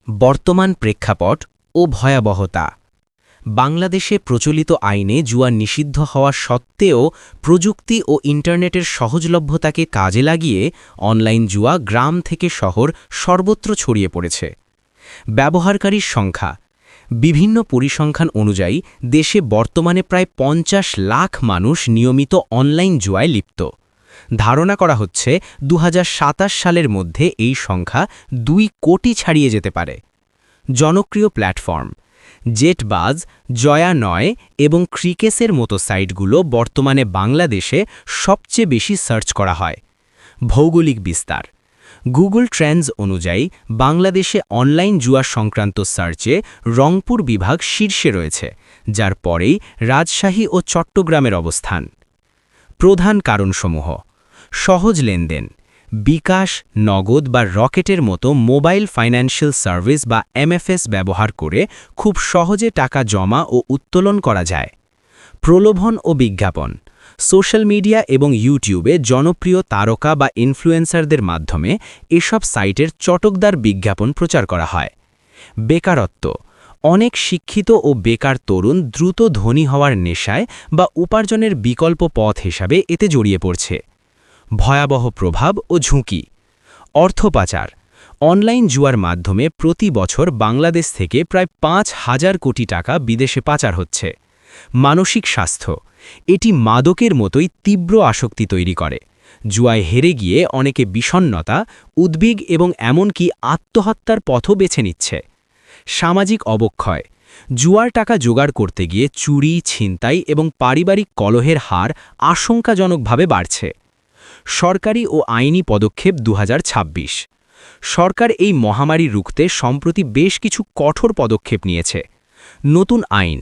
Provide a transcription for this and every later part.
বর্তমান প্রেক্ষাপট ও ভয়াবহতা। বাংলাদেশে প্রচলিত আইনে জুয়া নিষিদ্ধ হওয়া সত্ত্বেও প্রযুক্তি ও ইন্টারনেটের সহজলভ্যতাকে কাজে লাগিয়ে অনলাইন জুয়া গ্রাম থেকে শহর সর্বত্র ছড়িয়ে পড়েছে। ব্যবহারকারীর সংখ্যা। বিভিন্ন পরিসংখ্যান অনুযায়ী দেশে বর্তমানে প্রায় ৫০ লাখ মানুষ নিয়মিত অনলাইন জুয়ায় লিপ্ত। ধারণা করা হচ্ছে ২০২৭ সালের মধ্যে এই সংখ্যা ২ কোটি ছাড়িয়ে যেতে পারে। জনপ্রিয় প্ল্যাটফর্ম জেটবাজ, জয়া9 এবং ক্রিকেসের মতো সাইটগুলো বর্তমানে বাংলাদেশে সবচেয়ে বেশি সার্চ করা হয়। ভৌগোলিক বিস্তার। গুগল ট্রেন্ডস অনুযায়ী বাংলাদেশে অনলাইন জুয়া সংক্রান্ত সার্চে রংপুর বিভাগ শীর্ষে রয়েছে, যার পরেই রাজশাহী ও চট্টগ্রামের অবস্থান। প্রধান কারণসমূহ: সহজ লেনদেন, বিকাশ, নগদ বা রকেটের মতো মোবাইল ফাইন্যান্সিয়াল সার্ভিস বা এমএফএস ব্যবহার করে খুব সহজে টাকা জমা ও উত্তোলন করা যায়। প্রলোভন ও বিজ্ঞাপন। সোশ্যাল মিডিয়া এবং ইউটিউবে জনপ্রিয় তারকা বা ইনফ্লুয়েন্সারদের মাধ্যমে এসব সাইটের চটকদার বিজ্ঞাপন প্রচার করা হয়। বেকারত্ব। অনেক শিক্ষিত ও বেকার তরুণ দ্রুত ধনী হওয়ার নেশায় বা উপার্জনের বিকল্প পথ হিসাবে এতে জড়িয়ে পড়ছে। ভয়াবহ প্রভাব ও ঝুঁকি। অর্থ পাচার। অনলাইন জুয়ার মাধ্যমে প্রতি বছর বাংলাদেশ থেকে প্রায় ৫,০০০ কোটি টাকা বিদেশে পাচার হচ্ছে। মানসিক স্বাস্থ্য। এটি মাদকের মতোই তীব্র আসক্তি তৈরি করে। জুয়ায় হেরে গিয়ে অনেকে বিষণ্ণতা, উদ্বেগ এবং এমনকি আত্মহত্যার পথও বেছে নিচ্ছে। সামাজিক অবক্ষয়। জুয়ার টাকা জোগাড় করতে গিয়ে চুরি, ছিনতাই এবং পারিবারিক কলহের হার আশঙ্কাজনকভাবে বাড়ছে। সরকারি ও আইনি পদক্ষেপ ২০২৬। সরকার এই মহামারী রুখতে সম্প্রতি বেশ কিছু কঠোর পদক্ষেপ নিয়েছে। নতুন আইন।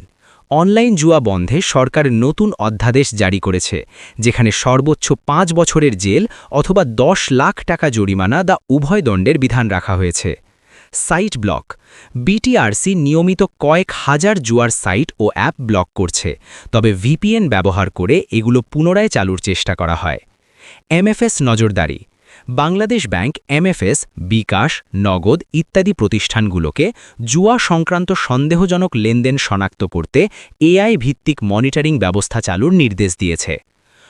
অনলাইন জুয়া বন্ধে সরকার নতুন অধ্যাদেশ জারি করেছে, যেখানে সর্বোচ্চ ৫ বছরের জেল অথবা ১০ লাখ টাকা জরিমানা বা উভয় দণ্ডের বিধান রাখা হয়েছে। Site block. বিটিআরসি নিয়মিত কয়েক হাজার জুয়ার সাইট ও অ্যাপ ব্লক করছে, তবে ভিপিএন ব্যবহার করে এগুলো পুনরায় চালুর চেষ্টা করা হয়। এমএফএস নজরদারি। বাংলাদেশ ব্যাংক এমএফএস, বিকাশ, নগদ ইত্যাদি প্রতিষ্ঠানগুলোকে জুয়া সংক্রান্ত সন্দেহজনক লেনদেন শনাক্ত করতে এআই ভিত্তিক মনিটরিং ব্যবস্থা চালুর নির্দেশ দিয়েছে।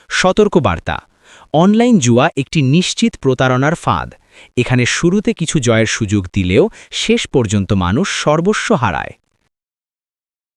সতর্কবার্তা। অনলাইন জুয়া একটি নিশ্চিত প্রতারণার ফাঁদ। এখানে শুরুতে কিছু জয়ের সুযোগ দিলেও শেষ পর্যন্ত মানুষ সর্বস্ব হারায়।